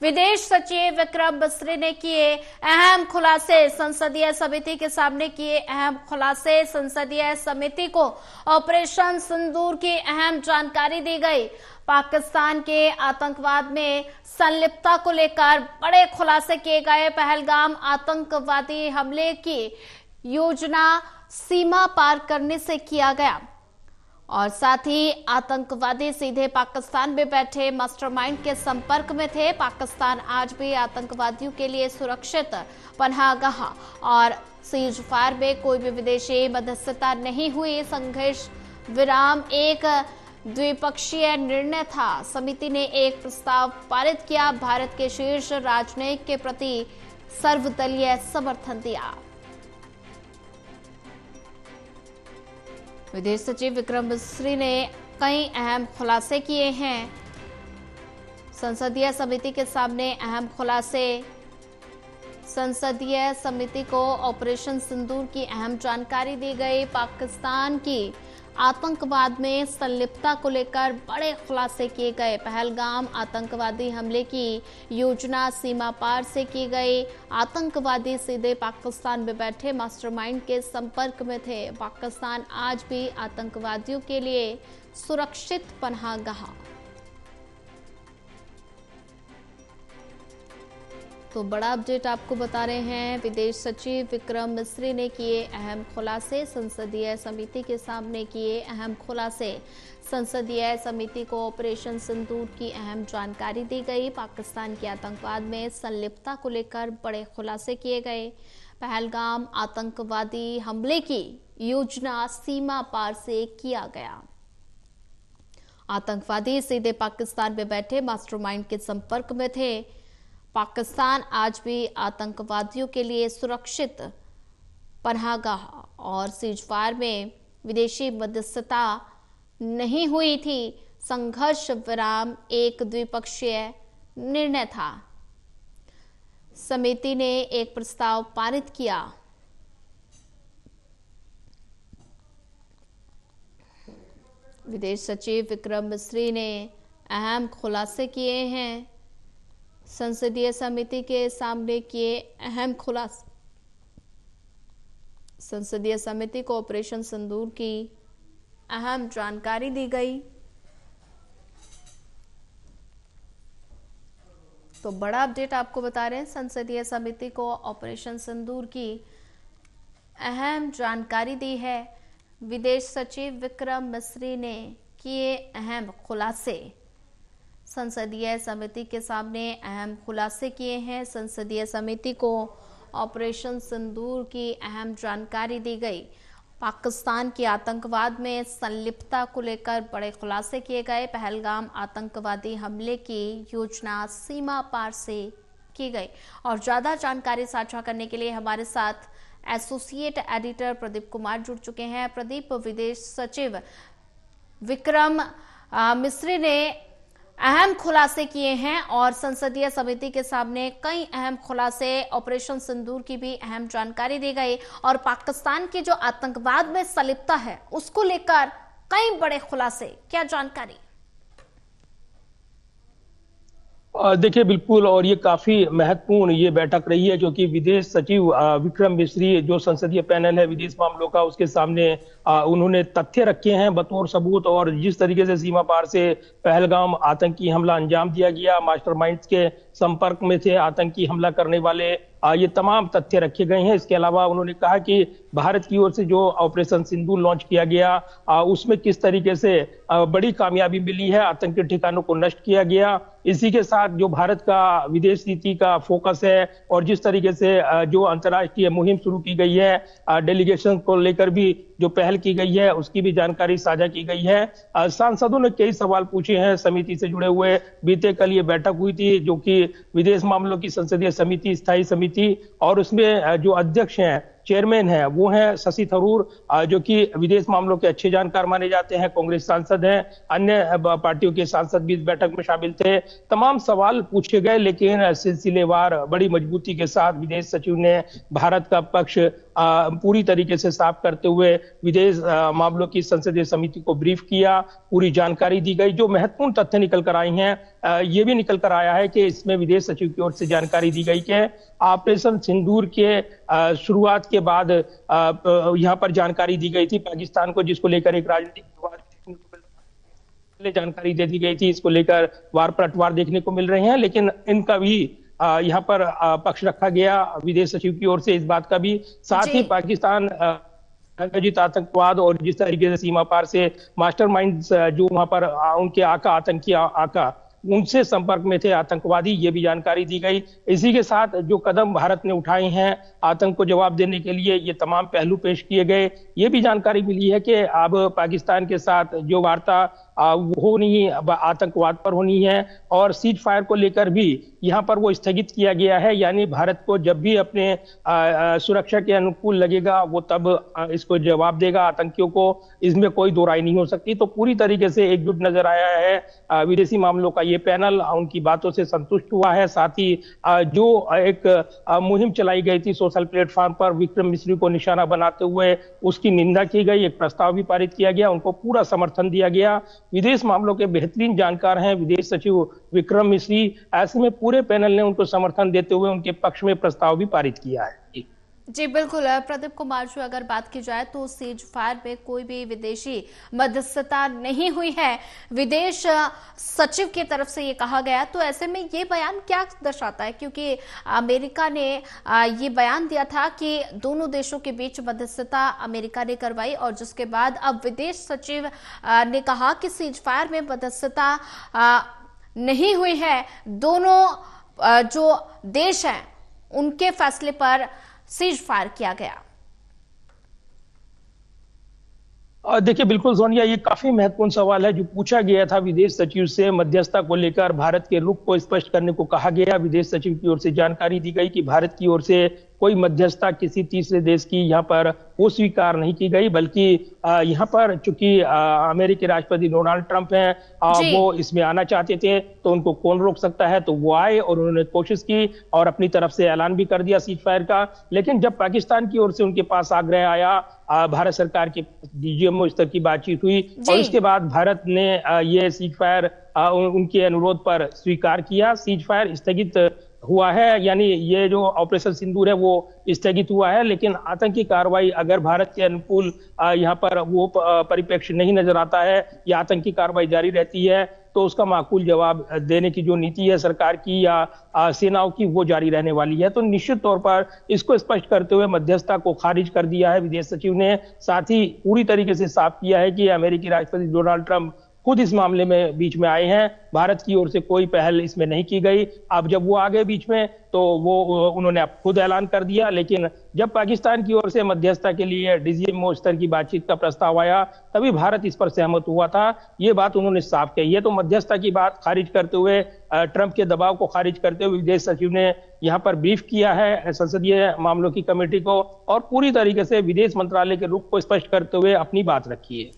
विदेश सचिव विक्रम मिस्री ने किए अहम खुलासे, संसदीय समिति के सामने किए अहम खुलासे। संसदीय समिति को ऑपरेशन सिंदूर की अहम जानकारी दी गई। पाकिस्तान के आतंकवाद में संलिप्तता को लेकर बड़े खुलासे किए गए। पहलगाम आतंकवादी हमले की योजना सीमा पार करने से किया गया और साथ ही आतंकवादी सीधे पाकिस्तान में बैठे मास्टरमाइंड के संपर्क में थे। पाकिस्तान आज भी आतंकवादियों के लिए सुरक्षित पनाहगाह और सीज फायर में कोई भी विदेशी मध्यस्थता नहीं हुई। संघर्ष विराम एक द्विपक्षीय निर्णय था। समिति ने एक प्रस्ताव पारित किया, भारत के शीर्ष राजनयिक के प्रति सर्वदलीय समर्थन दिया। विदेश सचिव विक्रम मिस्री ने कई अहम खुलासे किए हैं। संसदीय समिति के सामने अहम खुलासे। संसदीय समिति को ऑपरेशन सिंदूर की अहम जानकारी दी गई। पाकिस्तान की आतंकवाद में संलिप्तता को लेकर बड़े खुलासे किए गए। पहलगाम आतंकवादी हमले की योजना सीमा पार से की गई। आतंकवादी सीधे पाकिस्तान में बैठे मास्टरमाइंड के संपर्क में थे। पाकिस्तान आज भी आतंकवादियों के लिए सुरक्षित पनाहगाह। तो बड़ा अपडेट आपको बता रहे हैं, विदेश सचिव विक्रम मिस्री ने किए अहम खुलासे। संसदीय समिति के सामने किए अहम खुलासे। संसदीय समिति को ऑपरेशन सिंदूर की अहम जानकारी दी गई। पाकिस्तान के आतंकवाद में संलिप्तता को लेकर बड़े खुलासे किए गए। पहलगाम आतंकवादी हमले की योजना सीमा पार से किया गया। आतंकवादी सीधे पाकिस्तान में बैठे मास्टरमाइंड के संपर्क में थे। पाकिस्तान आज भी आतंकवादियों के लिए सुरक्षित पनाहगाह और सीज फायर में विदेशी मध्यस्थता नहीं हुई थी। संघर्ष विराम एक द्विपक्षीय निर्णय था। समिति ने एक प्रस्ताव पारित किया। विदेश सचिव विक्रम मिस्री ने अहम खुलासे किए हैं। संसदीय समिति के सामने किए अहम खुलासे। संसदीय समिति को ऑपरेशन सिंदूर की अहम जानकारी दी गई। तो बड़ा अपडेट आपको बता रहे हैं, संसदीय समिति को ऑपरेशन सिंदूर की अहम जानकारी दी है। विदेश सचिव विक्रम मिस्री ने किए अहम खुलासे। संसदीय समिति के सामने अहम खुलासे किए हैं। संसदीय समिति को ऑपरेशन सिंदूर की अहम जानकारी दी गई। पाकिस्तान के आतंकवाद में संलिप्तता को लेकर बड़े खुलासे किए गए। पहलगाम आतंकवादी हमले की योजना सीमा पार से की गई। और ज्यादा जानकारी साझा करने के लिए हमारे साथ एसोसिएट एडिटर प्रदीप कुमार जुड़ चुके हैं। प्रदीप, विदेश सचिव विक्रम मिस्री ने अहम खुलासे किए हैं और संसदीय समिति के सामने कई अहम खुलासे, ऑपरेशन सिंदूर की भी अहम जानकारी दी गई और पाकिस्तान की जो आतंकवाद में संलिप्तता है उसको लेकर कई बड़े खुलासे। क्या जानकारी? देखिए, बिल्कुल, और ये काफी महत्वपूर्ण ये बैठक रही है क्योंकि विदेश सचिव विक्रम मिस्री जो संसदीय पैनल है विदेश मामलों का, उसके सामने उन्होंने तथ्य रखे हैं बतौर सबूत। और जिस तरीके से सीमा पार से पहलगाम आतंकी हमला अंजाम दिया गया, मास्टरमाइंड्स के संपर्क में थे आतंकी हमला करने वाले, ये तमाम तथ्य रखे गए हैं। इसके अलावा उन्होंने कहा कि भारत की ओर से जो ऑपरेशन सिंदूर लॉन्च किया गया उसमें किस तरीके से बड़ी कामयाबी मिली है, आतंकी ठिकानों को नष्ट किया गया। इसी के साथ जो भारत का विदेश नीति का फोकस है और जिस तरीके से जो अंतर्राष्ट्रीय मुहिम शुरू की गई है, डेलीगेशन को लेकर भी जो पहल की गई है उसकी भी जानकारी साझा की गई है। सांसदों ने कई सवाल पूछे हैं समिति से जुड़े हुए। बीते कल ये बैठक हुई थी जो कि विदेश मामलों की संसदीय समिति, स्थायी समिति, और उसमें जो अध्यक्ष हैं, चेयरमैन है, वो हैं शशि थरूर, जो कि विदेश मामलों के अच्छे जानकार माने जाते हैं, कांग्रेस सांसद हैं। अन्य पार्टियों के सांसद भी इस बैठक में शामिल थे। तमाम सवाल पूछे गए लेकिन सिलसिलेवार बड़ी मजबूती के साथ विदेश सचिव ने भारत का पक्ष पूरी तरीके से साफ करते हुए विदेश मामलों की संसदीय समिति को ब्रीफ किया, पूरी जानकारी दी गई। जो महत्वपूर्ण तथ्य निकल कर आई हैं ये भी निकल कर आया है कि इसमें विदेश सचिव की ओर से जानकारी दी गई कि ऑपरेशन सिंदूर के शुरुआत के बाद यहाँ पर जानकारी दी गई थी पाकिस्तान को, जिसको लेकर एक राजनीतिक विवाद देखने को मिल, जानकारी दे दी गई थी। इसको लेकर वार पलटवार देखने को मिल रहे हैं, लेकिन इनका भी यहाँ पर पक्ष रखा गया विदेश सचिव की ओर से इस बात का भी। साथ ही पाकिस्तान संगठित आतंकवाद और जिस तरीके से सीमा पार से मास्टरमाइंड्स जो वहां पर उनके आका, आतंकी आका, उनसे संपर्क में थे आतंकवादी, ये भी जानकारी दी गई। इसी के साथ जो कदम भारत ने उठाए हैं आतंक को जवाब देने के लिए, ये तमाम पहलू पेश किए गए। ये भी जानकारी मिली है कि अब पाकिस्तान के साथ जो वार्ता होनी है अब आतंकवाद पर होनी है, और सीज फायर को लेकर भी यहाँ पर वो स्थगित किया गया है। यानी भारत को जब भी अपने सुरक्षा के अनुकूल लगेगा वो तब इसको जवाब देगा आतंकियों को, इसमें कोई दो राय नहीं हो सकती। तो पूरी तरीके से एकजुट नजर आया है विदेशी मामलों का ये पैनल, उनकी बातों से संतुष्ट हुआ है। साथ ही जो एक मुहिम चलाई गई थी सोशल प्लेटफॉर्म पर विक्रम मिस्री को निशाना बनाते हुए, उसकी निंदा की गई, एक प्रस्ताव भी पारित किया गया, उनको पूरा समर्थन दिया गया। विदेश मामलों के बेहतरीन जानकार हैं विदेश सचिव विक्रम मिस्री, ऐसे में पूरे पैनल ने उनको समर्थन देते हुए उनके पक्ष में प्रस्ताव भी पारित किया है। जी बिल्कुल प्रदीप कुमार जी, अगर बात की जाए तो सीज फायर में कोई भी विदेशी मध्यस्थता नहीं हुई है, विदेश सचिव की तरफ से ये कहा गया। तो ऐसे में ये बयान क्या दर्शाता है, क्योंकि अमेरिका ने ये बयान दिया था कि दोनों देशों के बीच मध्यस्थता अमेरिका ने करवाई, और जिसके बाद अब विदेश सचिव ने कहा कि सीज फायर में मध्यस्थता नहीं हुई है, दोनों जो देश हैं उनके फैसले पर सीज फायर किया गया। देखिए बिल्कुल सोनिया, ये काफी महत्वपूर्ण सवाल है जो पूछा गया था विदेश सचिव से। मध्यस्थता को लेकर भारत के रुख को स्पष्ट करने को कहा गया। विदेश सचिव की ओर से जानकारी दी गई कि भारत की ओर से कोई मध्यस्थता किसी तीसरे देश की यहाँ पर वो स्वीकार नहीं की गई, बल्कि यहाँ पर चूंकि अमेरिकी राष्ट्रपति डोनाल्ड ट्रंप हैं, वो इसमें आना चाहते थे, तो उनको कौन रोक सकता है। तो वो आए और उन्होंने कोशिश की और अपनी तरफ से ऐलान भी कर दिया सीज फायर का। लेकिन जब पाकिस्तान की ओर से उनके पास आग्रह आया, भारत सरकार के डीजीएमओ स्तर की बातचीत हुई और उसके बाद भारत ने ये सीज फायर उनके अनुरोध पर स्वीकार किया। सीज फायर स्थगित हुआ है, यानी ये जो ऑपरेशन सिंदूर है वो स्थगित हुआ है। लेकिन आतंकी कार्रवाई अगर भारत के अनुकूल यहाँ पर वो परिप्रेक्ष्य नहीं नजर आता है या आतंकी कार्रवाई जारी रहती है, तो उसका माकूल जवाब देने की जो नीति है सरकार की या सेनाओं की, वो जारी रहने वाली है। तो निश्चित तौर पर इसको स्पष्ट करते हुए मध्यस्थता को खारिज कर दिया है विदेश सचिव ने। साथ ही पूरी तरीके से साफ किया है कि अमेरिकी राष्ट्रपति डोनाल्ड ट्रंप खुद इस मामले में बीच में आए हैं, भारत की ओर से कोई पहल इसमें नहीं की गई। अब जब वो आ गए बीच में तो वो उन्होंने अब खुद ऐलान कर दिया। लेकिन जब पाकिस्तान की ओर से मध्यस्थता के लिए डीजीएमओ स्तर की बातचीत का प्रस्ताव आया, तभी भारत इस पर सहमत हुआ था। ये बात उन्होंने साफ कही है। तो मध्यस्थता की बात खारिज करते हुए, ट्रंप के दबाव को खारिज करते हुए विदेश सचिव ने यहाँ पर ब्रीफ किया है संसदीय मामलों की कमेटी को और पूरी तरीके से विदेश मंत्रालय के रुख को स्पष्ट करते हुए अपनी बात रखी है।